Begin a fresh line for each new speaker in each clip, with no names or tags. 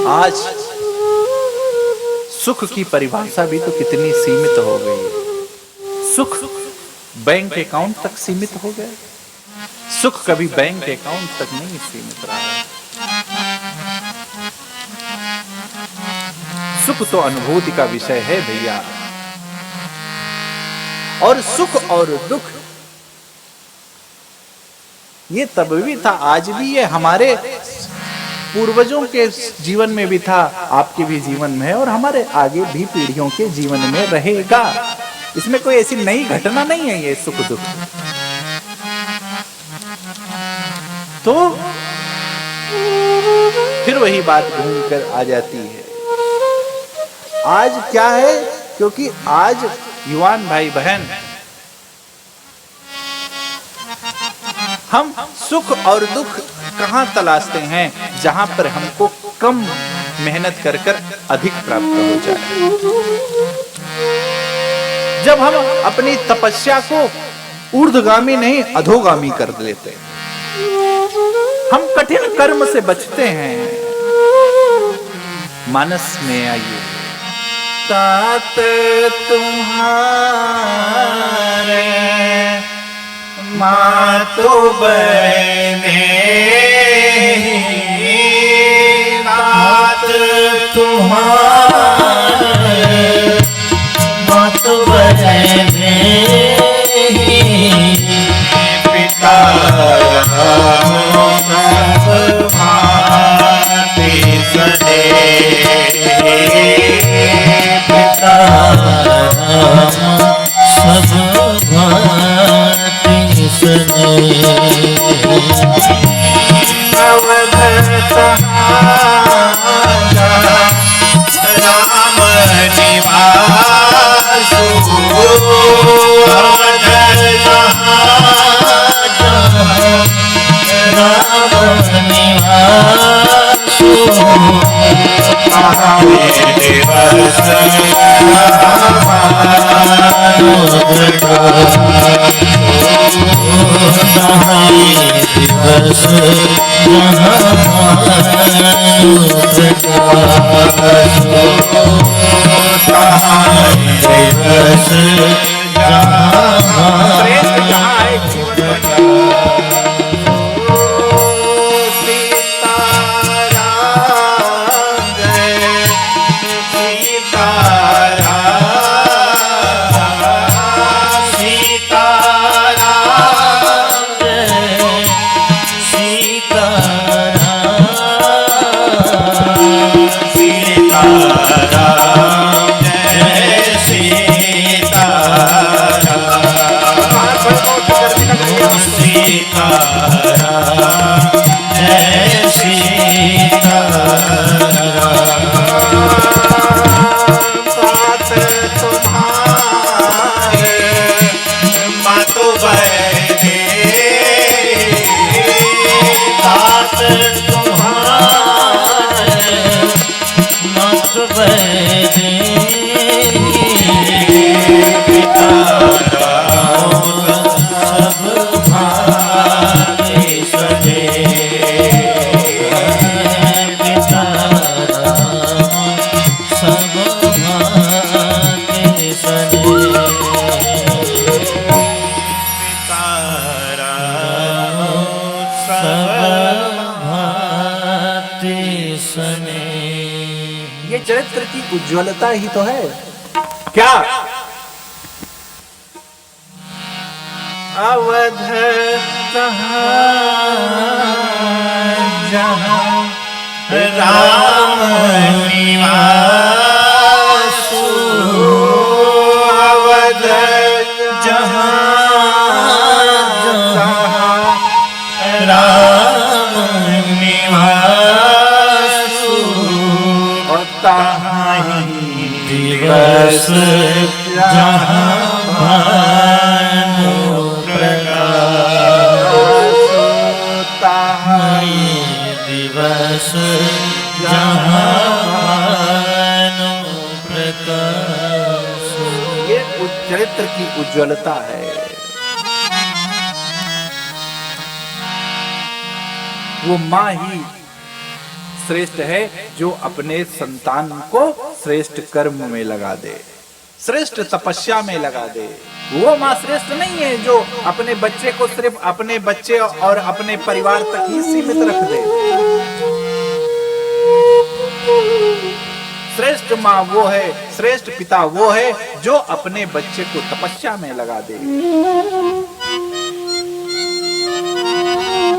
आज सुख की परिभाषा भी तो कितनी सीमित हो गई है। सुख बैंक अकाउंट तक सीमित हो गया, सुख कभी बैंक अकाउंट तक नहीं सीमित रहा है। सुख तो अनुभूति का विषय है भैया, और सुख और दुख ये तब भी था, आज भी ये हमारे पूर्वजों के जीवन में भी था, आपके भी जीवन में है, और हमारे आगे भी पीढ़ियों के जीवन में रहेगा। इसमें कोई ऐसी नई घटना नहीं है ये सुख दुख। तो फिर वही बात घूम कर आ जाती है। आज क्या है, क्योंकि आज युवान भाई बहन हम सुख और दुख कहां तलाशते हैं, जहां पर हमको कम मेहनत कर कर अधिक प्राप्त हो जाए। जब हम अपनी तपस्या को ऊर्ध्वगामी नहीं अधोगामी कर लेते, हम कठिन कर्म से बचते हैं। मानस में आइए, तात तुम्हारे मातो बने, तात तुम्हारे मातो बने, पिता भांति सने, पिता सब भांति सने। अवधूत राम निवासु, राम निवासु, दिवस ये चरित्र की उज्ज्वलता ही तो है। क्या अवध जहां राम निवासु, अवध जहां राम निवासु, दिवस जहां भानु प्रकाश, दिवस जहां भानु प्रकाश। ये चरित्र की उज्ज्वलता है। वो माँ ही श्रेष्ठ है जो अपने संतान को श्रेष्ठ कर्म में लगा दे, श्रेष्ठ तपस्या में लगा दे। वो माँ श्रेष्ठ नहीं है जो अपने बच्चे को सिर्फ अपने बच्चे और अपने परिवार तक ही सीमित रख दे। श्रेष्ठ माँ वो है, श्रेष्ठ पिता वो है जो अपने बच्चे को तपस्या में लगा दे।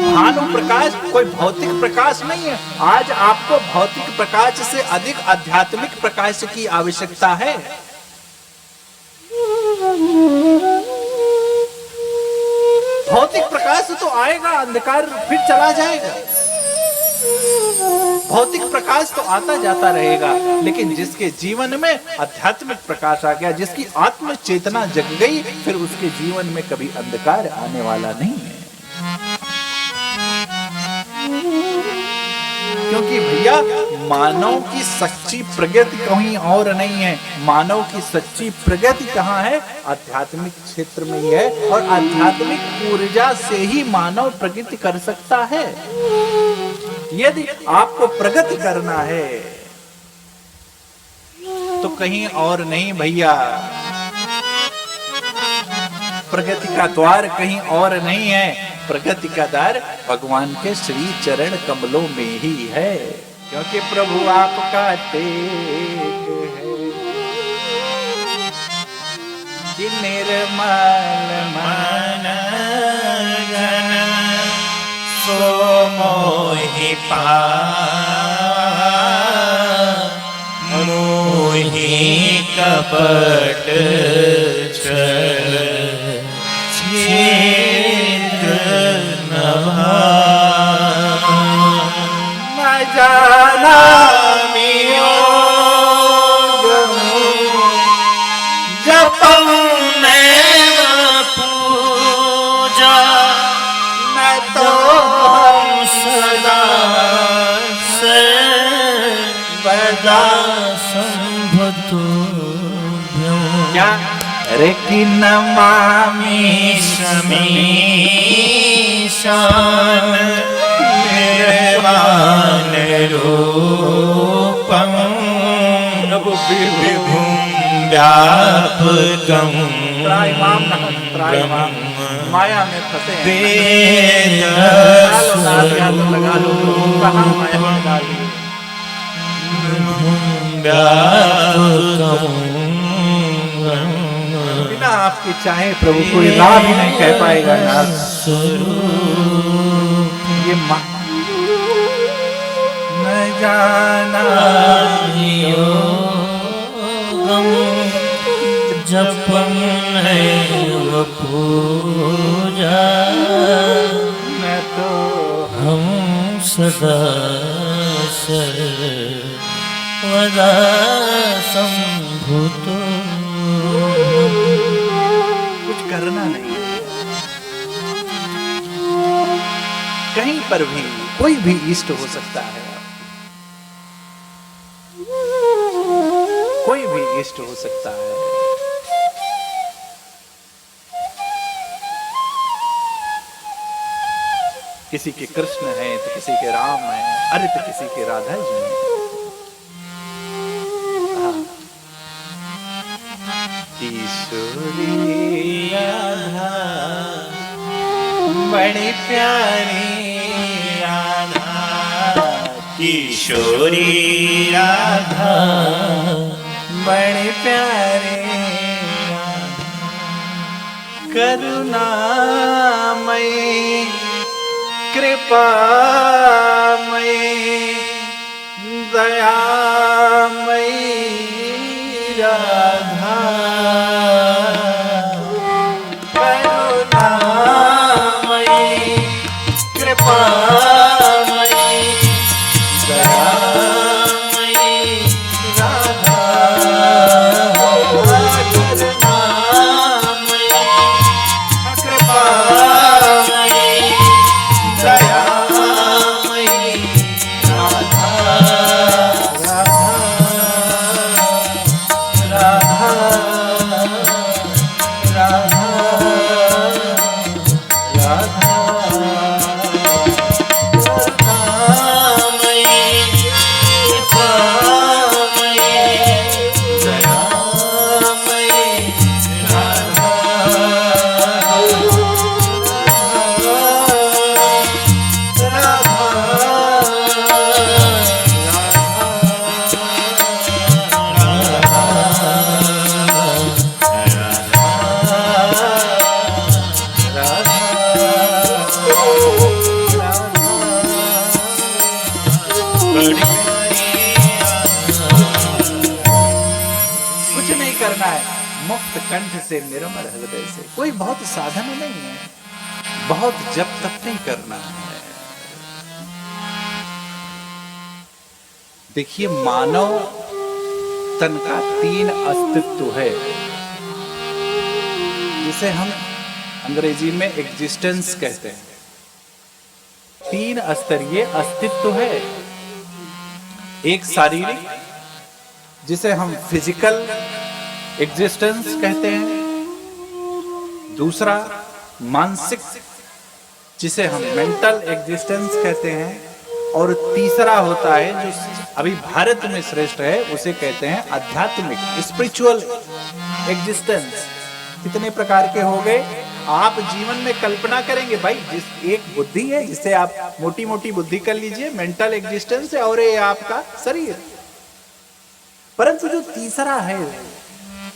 भानु प्रकाश कोई भौतिक प्रकाश नहीं है। आज आपको भौतिक प्रकाश से अधिक आध्यात्मिक प्रकाश की आवश्यकता है। भौतिक प्रकाश तो आएगा, अंधकार फिर चला जाएगा। भौतिक प्रकाश तो आता जाता रहेगा, लेकिन जिसके जीवन में आध्यात्मिक प्रकाश आ गया, जिसकी आत्म चेतना जग गई, फिर उसके जीवन में कभी अंधकार आने वाला नहीं है। क्योंकि भैया मानव की सच्ची प्रगति कहीं और नहीं है। मानव की सच्ची प्रगति कहाँ है? आध्यात्मिक क्षेत्र में ही है, और आध्यात्मिक ऊर्जा से ही मानव प्रगति कर सकता है। यदि आपको प्रगति करना है तो कहीं और नहीं भैया, प्रगति का द्वार कहीं और नहीं है। प्रगति का द्वार भगवान के श्री चरण कमलों में ही है, क्योंकि प्रभु आपका तेज है कि निर्मल मन जन सो मोहि मोहि कपट छल न जाना जपम पूजा न तो सदा सर्वदा संभतो। क्या रे कि नमामि समीशान निर्वाण रूपम विभुं व्यापकं माया में फंसे बिना आपके चाहे प्रभु कोई राह भी नहीं कह पाएगा यार। ये न जाना जपम है वो पूजा न तो हम सदा सर्वदा संभूतो। कुछ करना नहीं, कहीं पर भी कोई भी इष्ट हो सकता है, कोई भी इष्ट हो सकता है। किसी के कृष्ण हैं तो किसी के राम हैं, अरे तो किसी के राधा जी हैं। किशोरी राधा बड़ी प्यारी राधा, किशोरी राधा बड़ी प्यारी राधा, करुणामयी कृपामयी दयामयी राधा, करुणामयी कृपामयी दयामयी राधा, करुणामयी कृपामयी दयामयी राधा, राधा करना है? मुक्त कंठ से, निर्मल हृदय से। कोई बहुत साधन नहीं है, बहुत जप तप नहीं करना है। देखिए, मानव तन का 3 अस्तित्व है, जिसे हम अंग्रेजी में एग्जिस्टेंस कहते हैं। 3 स्तरीय अस्तित्व है। एक शारीरिक, जिसे हम फिजिकल एग्जिस्टेंस कहते हैं। दूसरा मानसिक, जिसे हम मेंटल एग्जिस्टेंस कहते हैं। और तीसरा होता है, जो अभी भारत में श्रेष्ठ है, उसे कहते हैं आध्यात्मिक, स्पिरिचुअल एग्जिस्टेंस। कितने प्रकार के हो गए? आप जीवन में कल्पना करेंगे भाई, जिस एक बुद्धि है, जिसे आप मोटी मोटी बुद्धि कर लीजिए, मेंटल एग्जिस्टेंस है, और ये आपका शरीर। परंतु जो तीसरा है,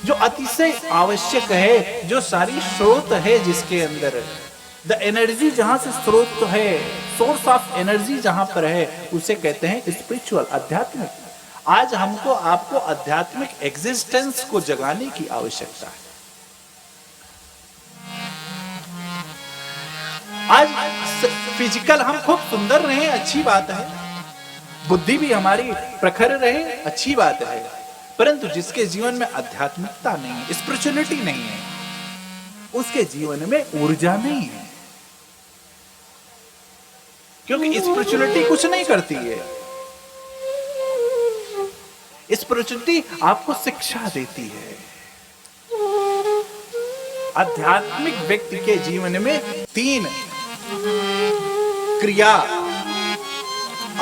जो अतिशय आवश्यक है, जो सारी स्रोत है जिसके अंदर, द एनर्जी जहां से स्रोत है, सोर्स ऑफ एनर्जी जहां पर है, उसे कहते हैं स्पिरिचुअल, आध्यात्मिक। आज हमको आपको आध्यात्मिक एग्जिस्टेंस को जगाने की आवश्यकता है। आज फिजिकल हम खूब सुंदर रहे, अच्छी बात है, बुद्धि भी हमारी प्रखर रहे, अच्छी बात है, परंतु जिसके जीवन में आध्यात्मिकता नहीं है, स्पिरिचुअलिटी नहीं है, उसके जीवन में ऊर्जा नहीं है। क्योंकि स्पिरिचुअलिटी कुछ नहीं करती है। स्पिरिचुअलिटी आपको शिक्षा देती है। आध्यात्मिक व्यक्ति के जीवन में 3 क्रिया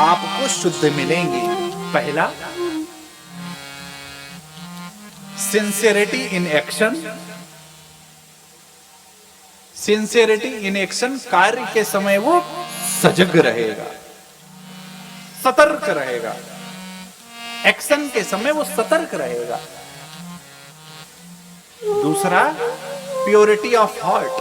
आपको शुद्ध मिलेंगी। पहला, sincerity in action. Sincerity in action, कार्य के समय वो सजग रहेगा, सतर्क रहेगा। एक्शन के समय वो सतर्क रहेगा। दूसरा, प्योरिटी ऑफ हार्ट,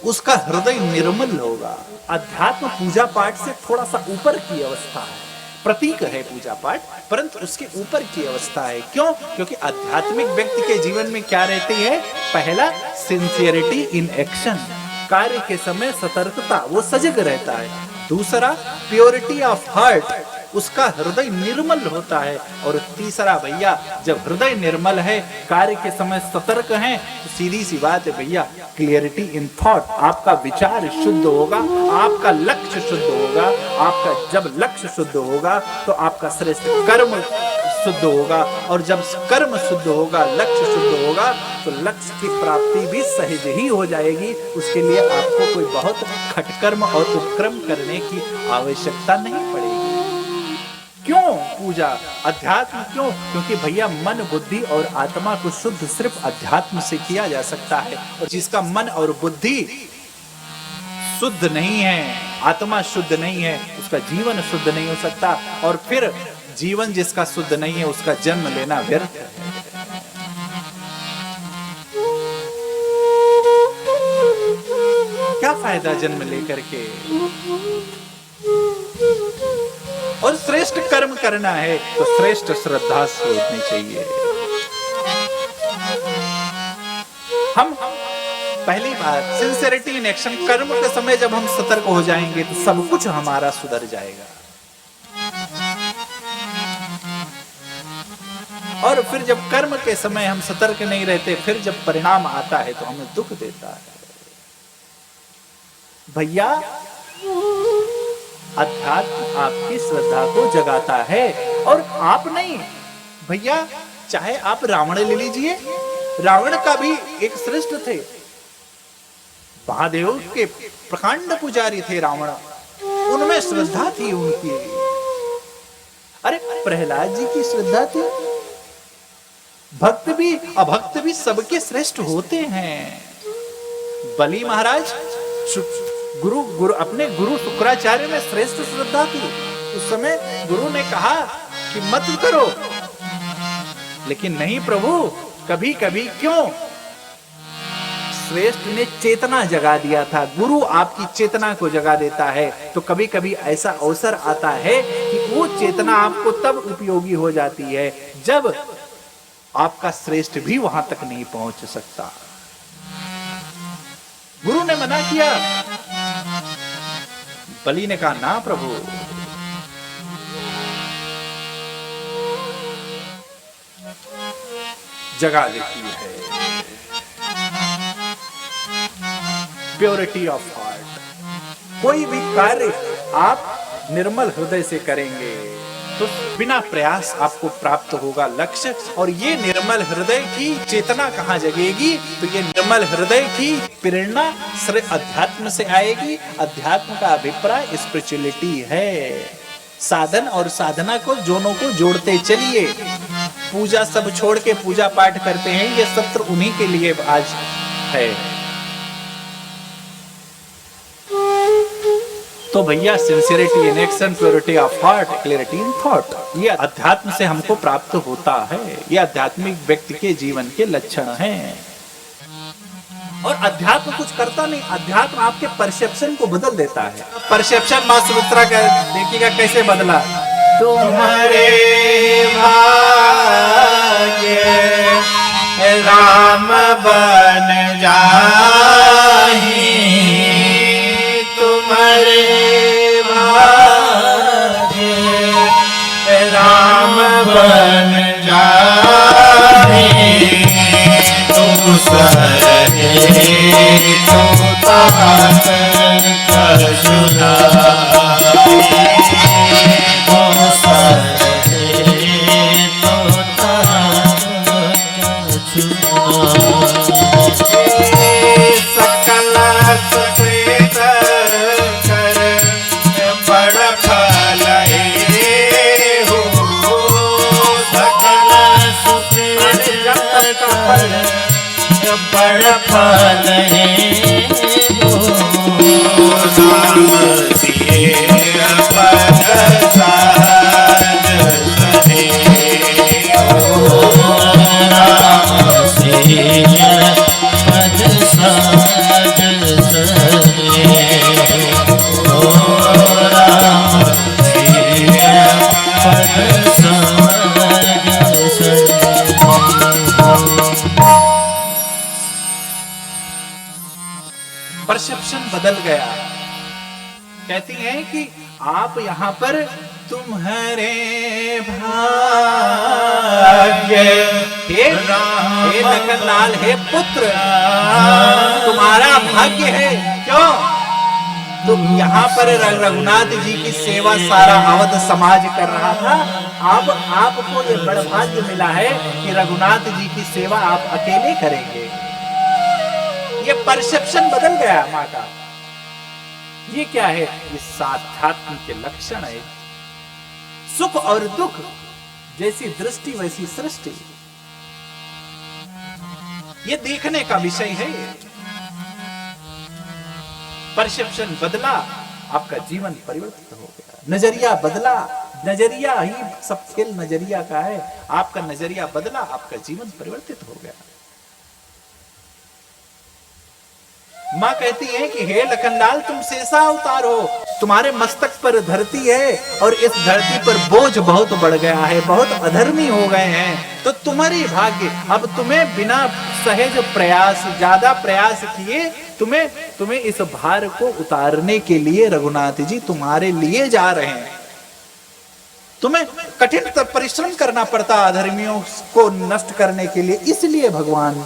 उसका हृदय निर्मल होगा। अध्यात्म पूजा पाठ से थोड़ा सा ऊपर की अवस्था है, प्रतीक है पूजा पाठ, परंतु उसके ऊपर की अवस्था है। क्यों? क्योंकि आध्यात्मिक व्यक्ति के जीवन में क्या रहती है? पहला, सिंसियरिटी इन एक्शन, कार्य के समय सतर्कता, वो सजग रहता है। दूसरा, प्योरिटी ऑफ हार्ट, उसका हृदय निर्मल होता है। और तीसरा भैया, जब हृदय निर्मल है, कार्य के समय सतर्क हैं, तो सीधी सी बात है भैया, क्लियरिटी इन थॉट, आपका विचार शुद्ध होगा, आपका लक्ष्य शुद्ध होगा। आपका जब लक्ष्य शुद्ध होगा तो आपका श्रेष्ठ कर्म शुद्ध होगा, और जब कर्म शुद्ध होगा, लक्ष्य शुद्ध होगा, तो लक्ष्य की प्राप्ति भी सहज ही हो जाएगी। उसके लिए आपको कोई बहुत खटकर्म और उपक्रम करने की आवश्यकता नहीं पड़ेगी। क्यों पूजा? अध्यात्म क्यों? क्योंकि भैया मन, बुद्धि और आत्मा को शुद्ध सिर्फ अध्यात्म से किया जा सकता है। और जिसका मन और बुद्धि शुद्ध नहीं है, आत्मा शुद्ध नहीं है, उसका जीवन शुद्ध नहीं हो सकता। और फिर जीवन जिसका शुद्ध नहीं है, उसका जन्म लेना व्यर्थ है। क्या फायदा जन्म लेकर के? और श्रेष्ठ कर्म करना है तो श्रेष्ठ श्रद्धा से होनी चाहिए। हम पहली बात, सिंसियरिटी इन एक्शन, कर्म के समय जब हम सतर्क हो जाएंगे तो सब कुछ हमारा सुधर जाएगा। और फिर जब कर्म के समय हम सतर्क नहीं रहते, फिर जब परिणाम आता है तो हमें दुख देता है। भैया, अध्यात्म आपकी श्रद्धा को जगाता है, और आप नहीं भैया, चाहे आप रावण ले लीजिए, रावण का भी एक श्रेष्ठ थे, महादेव के प्रकांड पुजारी थे रावण, उनमें श्रद्धा थी उनकी। अरे प्रहलाद जी की श्रद्धा थी। भक्त भी अभक्त भी सबके श्रेष्ठ होते हैं। बलि महाराज गुरु अपने गुरु शुक्राचार्य में श्रेष्ठ श्रद्धा थी। उस समय गुरु ने कहा कि मत करो, लेकिन नहीं प्रभु, कभी कभी क्यों? श्रेष्ठ ने चेतना जगा दिया था। गुरु आपकी चेतना को जगा देता है, तो कभी कभी ऐसा अवसर आता है कि वो चेतना आपको तब उपयोगी हो जाती है जब आपका श्रेष्ठ भी वहां तक नहीं पहुंच सकता। गुरु ने मना किया, बलि ने कहा ना प्रभु, जगा देती है प्योरिटी ऑफ हार्ट। कोई भी कार्य आप निर्मल हृदय से करेंगे तो बिना प्रयास आपको प्राप्त होगा लक्ष्य। और ये निर्मल हृदय की चेतना कहाँ जगेगी? तो ये निर्मल हृदय की प्रेरणा सिर्फ अध्यात्म से आएगी। अध्यात्म का अभिप्राय स्पिरिचुअलिटी है। साधन और साधना को दोनों को जोड़ते चलिए। पूजा सब छोड़ के पूजा पाठ करते हैं, ये सत्र उन्हीं के लिए आज है। तो भैया sincerity in action, purity of heart, clarity in thought, ये अध्यात्म से हमको प्राप्त होता है। ये आध्यात्मिक व्यक्ति के जीवन के लक्षण हैं। और अध्यात्म कुछ करता नहीं, अध्यात्म आपके परसेप्शन को बदल देता है। परसेप्शन मां सुमित्रा का देखिएगा कैसे बदला। तुम्हारे भाग्य राम बन जाहि, तुम्हारे भाग्य राम बन जाहि, तुम सहे तो तात कछुना, तुम सहे तो तात कछुना। सकल सुकृत कर बड़ फल हो, सकल सुकृत कर बड़ फल हो, राम दिए पद साज सने, राम दिए पद साज सने, राम दिए पद साज सने। परसेप्शन बदल गया। कहती हैं कि आप यहाँ पर तुम्हारे भाग्य हे लखनलाल, हे पुत्र, तुम्हारा भाग्य है। क्यों? तुम यहाँ पर रघुनाथ जी की सेवा सारा अवध समाज कर रहा था। अब आपको ये बड़ा भाग्य मिला है कि रघुनाथ जी की सेवा आप अकेले करेंगे। ये परसेप्शन बदल गया माँ का। ये क्या है? ये साध्यात्म के लक्षण है। सुख और दुख, जैसी दृष्टि वैसी सृष्टि, ये देखने का विषय है। परसेप्शन बदला, आपका जीवन परिवर्तित हो गया। नजरिया बदला, नजरिया ही सब खेल नजरिया का है। आपका नजरिया बदला, आपका जीवन परिवर्तित हो गया। माँ कहती है कि हे लखनलाल, तुम शेषा अवतार हो, तुम्हारे मस्तक पर धरती है और इस धरती पर बोझ बहुत बढ़ गया है, बहुत अधर्मी हो गए हैं। तो तुम्हारी भाग्य, अब तुम्हें बिना सहज प्रयास, ज्यादा प्रयास किए तुम्हें इस भार को उतारने के लिए रघुनाथ जी तुम्हारे लिए जा रहे हैं। तुम्हें कठिन परिश्रम करना पड़ता अधर्मियों को नष्ट करने के लिए, इसलिए भगवान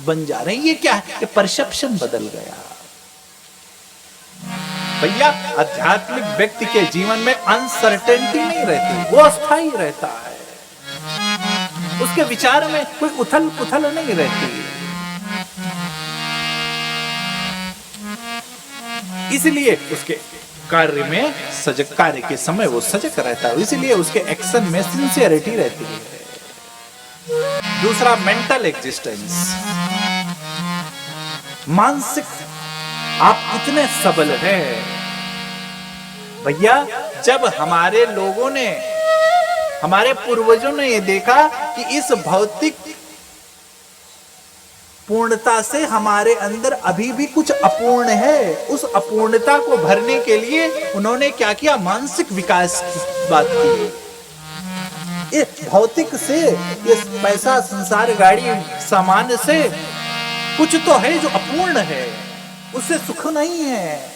बन जा रहे हैं। ये क्या है? ये परसेप्शन बदल गया। भैया आध्यात्मिक व्यक्ति के जीवन में अनसर्टेनिटी नहीं रहती, वो अस्थायी रहता है। उसके विचार में कोई उथल पुथल नहीं रहती। इसलिए उसके कार्य में सजग, कार्य के समय वो सजग रहता है। इसलिए उसके एक्शन में सिंसियरिटी रहती है। दूसरा, मेंटल एग्जिस्टेंस, मानसिक आप कितने सबल हैं। भैया जब हमारे लोगों ने, हमारे पूर्वजों ने ये देखा कि इस भौतिक पूर्णता से हमारे अंदर अभी भी कुछ अपूर्ण है, उस अपूर्णता को भरने के लिए उन्होंने क्या किया? मानसिक विकास की बात की। ये भौतिक से, ये पैसा, संसार, गाड़ी, सामान से कुछ तो है जो अपूर्ण है, उससे सुख नहीं है।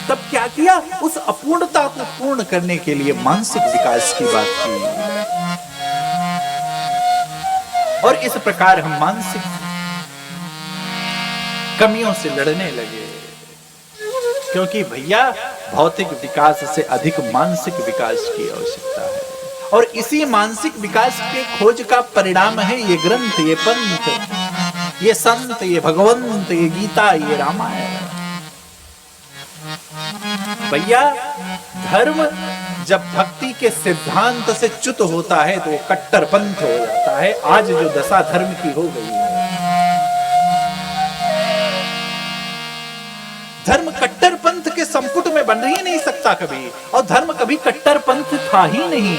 तब क्या किया? उस अपूर्णता को पूर्ण करने के लिए मानसिक विकास की बात की, और इस प्रकार हम मानसिक कमियों से लड़ने लगे। क्योंकि भैया भौतिक विकास से अधिक मानसिक विकास की आवश्यकता है, और इसी मानसिक विकास के खोज का परिणाम है ये ग्रंथ, ये पंथ, ये संत, ये भगवंत, ये गीता, ये रामायण। भैया धर्म जब भक्ति के सिद्धांत से च्युत होता है तो वो कट्टरपंथ हो जाता है। आज जो दशा धर्म की हो गई है, धर्म कट्टरपंथ के संपुट में बन ही नहीं सकता कभी, और धर्म कभी कट्टरपंथ था ही नहीं।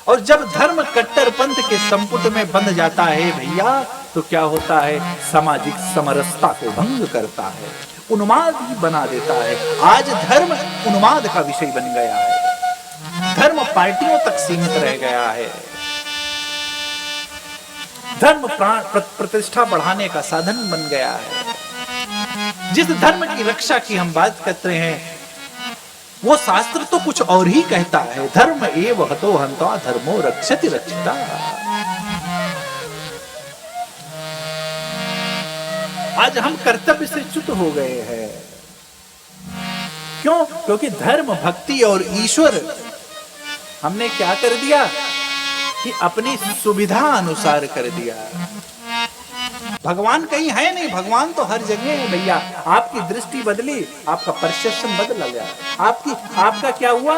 और जब धर्म कट्टरपंथ के संपुट में बंध जाता है भैया, तो क्या होता है? सामाजिक समरसता को भंग करता है, उन्माद ही बना देता है। आज धर्म उन्माद का विषय बन गया है, धर्म पार्टियों तक सीमित रह गया है, धर्म प्रतिष्ठा बढ़ाने का साधन बन गया है। जिस धर्म की रक्षा की हम बात करते हैं, वो शास्त्र तो कुछ और ही कहता है, धर्म एव हतो हंता धर्मो रक्षति रक्षिता। आज हम कर्तव्य से च्युत हो गए हैं। क्यों? क्योंकि धर्म, भक्ति और ईश्वर हमने क्या कर दिया कि अपनी सुविधा अनुसार कर दिया। भगवान कहीं है नहीं, भगवान तो हर जगह है भैया। आपकी दृष्टि बदली, आपका परसेप्शन बदल गया। आपका क्या हुआ?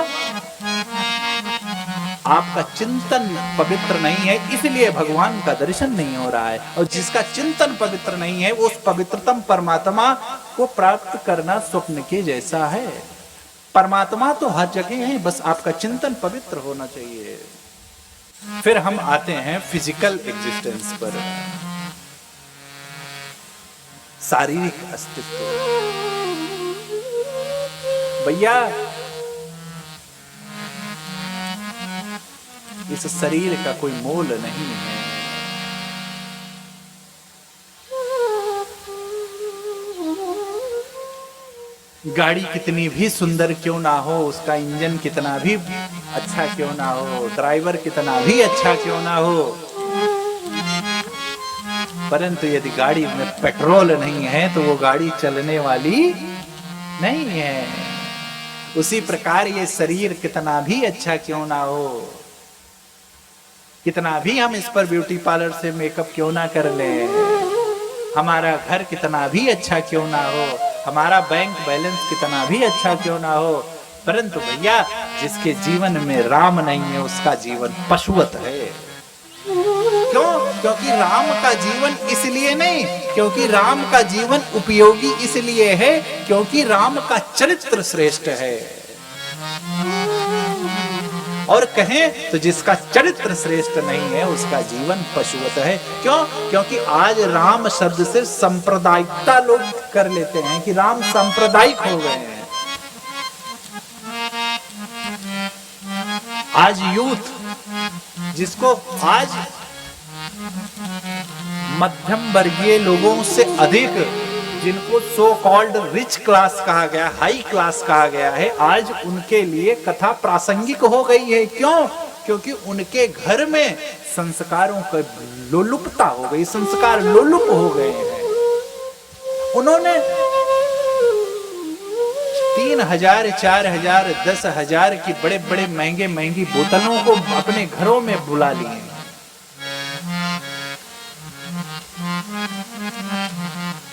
आपका चिंतन पवित्र नहीं है, इसलिए भगवान का दर्शन नहीं हो रहा है। और जिसका चिंतन पवित्र नहीं है, वो उस पवित्रतम परमात्मा को प्राप्त करना स्वप्न के जैसा है। परमात्मा तो हर जगह है, बस आपका चिंतन पवित्र होना चाहिए। फिर हम आते हैं फिजिकल एग्जिस्टेंस पर, शारीरिक अस्तित्व। भैया इस शरीर का कोई मोल नहीं है। गाड़ी कितनी भी सुंदर क्यों ना हो, उसका इंजन कितना भी अच्छा क्यों ना हो, ड्राइवर कितना भी अच्छा क्यों ना हो, परंतु यदि गाड़ी में पेट्रोल नहीं है तो वो गाड़ी चलने वाली नहीं है। उसी प्रकार ये शरीर कितना भी अच्छा क्यों ना हो, कितना भी हम इस पर ब्यूटी पार्लर से मेकअप क्यों ना कर लें, हमारा घर कितना भी अच्छा क्यों ना हो, हमारा बैंक बैलेंस कितना भी अच्छा क्यों ना हो, परंतु भैया जिसके जीवन में राम नहीं है उसका जीवन पशुवत है। क्यों? क्योंकि राम का जीवन इसलिए नहीं, क्योंकि राम का जीवन उपयोगी इसलिए है क्योंकि राम का चरित्र श्रेष्ठ है। और कहें तो जिसका चरित्र श्रेष्ठ नहीं है उसका जीवन पशुवत है। क्यों? क्योंकि आज राम शब्द से सांप्रदायिकता लोग कर लेते हैं कि राम सांप्रदायिक हो गए हैं। आज यूथ जिसको आज मध्यम वर्गीय लोगों से अधिक, जिनको सो कॉल्ड रिच क्लास कहा गया, हाई क्लास कहा गया है, आज उनके लिए कथा प्रासंगिक हो गई है। क्यों? क्योंकि उनके घर में संस्कारों की लोलुपता हो गई, संस्कार लोलुप हो गए हैं। उन्होंने 3000, 4000, 10,000 की बड़े बड़े महंगी बोतलों को अपने घरों में बुला लिए।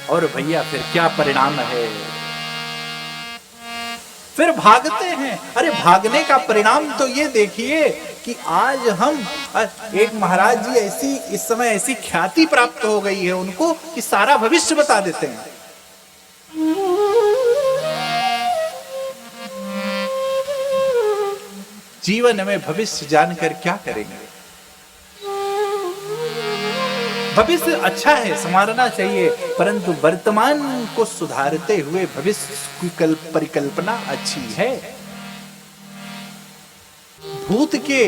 और भैया फिर क्या परिणाम है? फिर भागते हैं। अरे भागने का परिणाम तो ये देखिए कि आज हम, एक महाराज जी ऐसी इस समय ऐसी ख्याति प्राप्त हो गई है उनको कि सारा भविष्य बता देते हैं। जीवन में भविष्य जानकर क्या करेंगे? भविष्य अच्छा है, संवारना चाहिए, परंतु वर्तमान को सुधारते हुए भविष्य की परिकल्पना अच्छी है। भूत के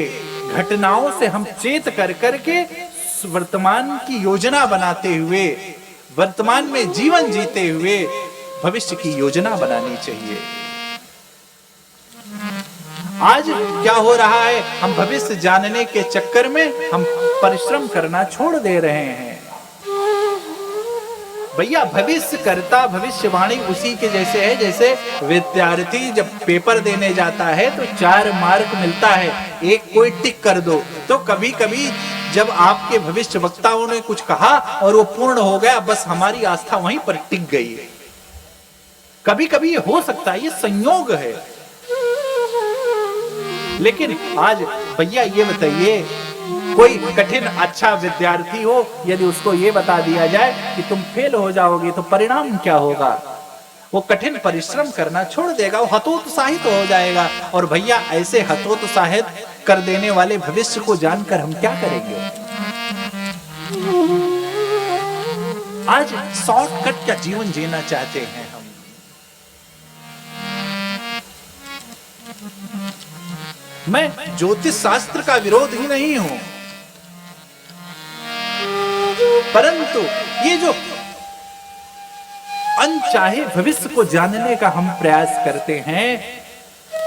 घटनाओं से हम चेत कर करके वर्तमान की योजना बनाते हुए, वर्तमान में जीवन जीते हुए भविष्य की योजना बनानी चाहिए। आज क्या हो रहा है, हम भविष्य जानने के चक्कर में हम परिश्रम करना छोड़ दे रहे हैं। भैया भविष्य करता, भविष्यवाणी उसी के जैसे है जैसे विद्यार्थी जब पेपर देने जाता है तो 4 मार्क मिलता है, एक कोई टिक कर दो। तो कभी कभी जब आपके भविष्य वक्ताओं ने कुछ कहा और वो पूर्ण हो गया, बस हमारी आस्था वहीं पर टिक गई है। कभी कभी ये हो सकता है, ये संयोग है। लेकिन आज भैया ये बताइए, कोई कठिन अच्छा विद्यार्थी हो, यदि उसको ये बता दिया जाए कि तुम फेल हो जाओगे तो परिणाम क्या होगा, वो कठिन परिश्रम करना छोड़ देगा, वो हतोत्साहित हो जाएगा। और भैया ऐसे हतोत्साहित कर देने वाले भविष्य को जानकर हम क्या करेंगे? आज शॉर्टकट का जीवन जीना चाहते हैं हम। मैं ज्योतिष शास्त्र का विरोध ही नहीं हूं, परंतु ये जो अनचाहे भविष्य को जानने का हम प्रयास करते हैं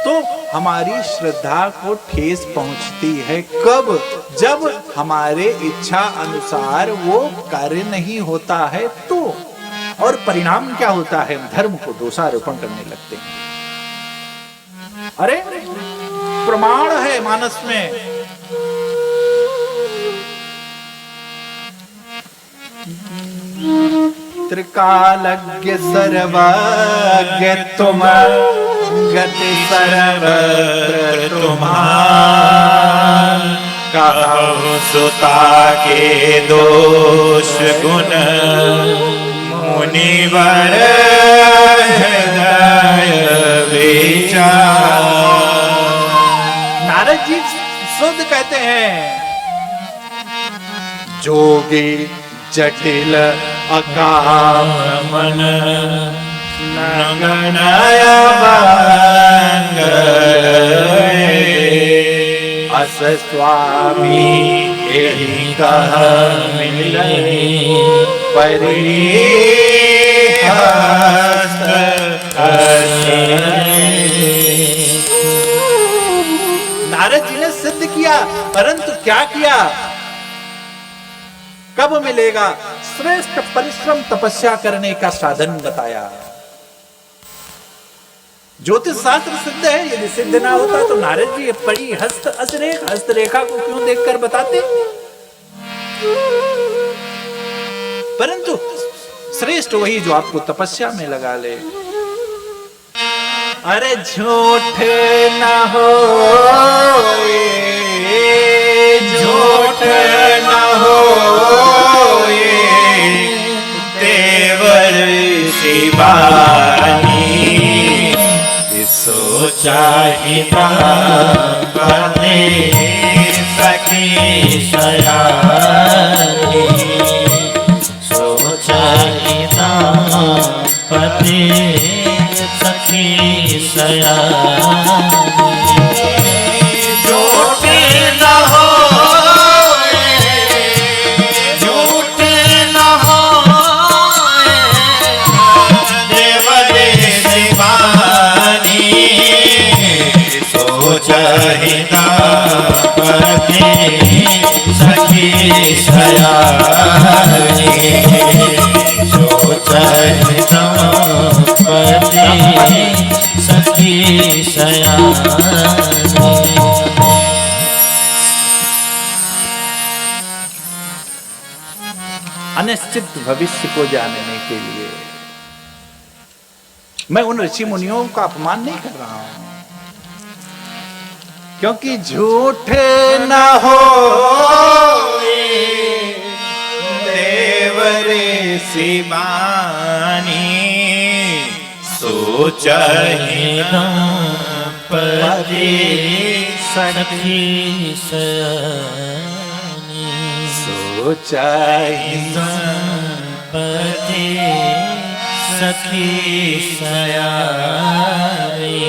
तो हमारी श्रद्धा को ठेस पहुंचती है। कब? जब हमारे इच्छा अनुसार वो कार्य नहीं होता है तो। और परिणाम क्या होता है? धर्म को दोषारोपण करने लगते हैं। अरे प्रमाण है मानस में, त्रिकालज्ञ सर्वज्ञ तुम, गति सर्वत्र तुम्हार।
कहु सुता के दोष गुण, मुनिवर हृदय विचार।
नारद जी शुद्ध कहते हैं, जोगी जटिल अकाम
मन, नगनय मंगल
अस स्वामी
यही कह मिले,
परिहस्त नारद जी ने सिद्ध किया, परंतु क्या किया? कब मिलेगा? श्रेष्ठ परिश्रम तपस्या करने का साधन बताया। ज्योतिष शास्त्र सिद्ध है, यदि सिद्ध ना होता तो नारद जी पड़ी हस्तरेखा को क्यों देखकर बताते? परंतु श्रेष्ठ वही जो आपको तपस्या में लगा ले। अरे झूठ ना हो,
झूठ न हो देवर शिवानी, सोचा ही पते सखी सयानी, सोचा ही पते सखी सयानी। झूठ न हो, झूठ न हो देवरे शिवानी, सोचहिना पति सखी सयानी, सोचहिना पति सखी सयानी।
अनिश्चित भविष्य को जानने के लिए मैं उन ऋषि मुनियों का अपमान नहीं कर रहा हूं, क्योंकि झूठ ना हो
देवरे शिवानी, सोचहिना पति सखी सयानी,
सोचहिना
पति सखी सयानी।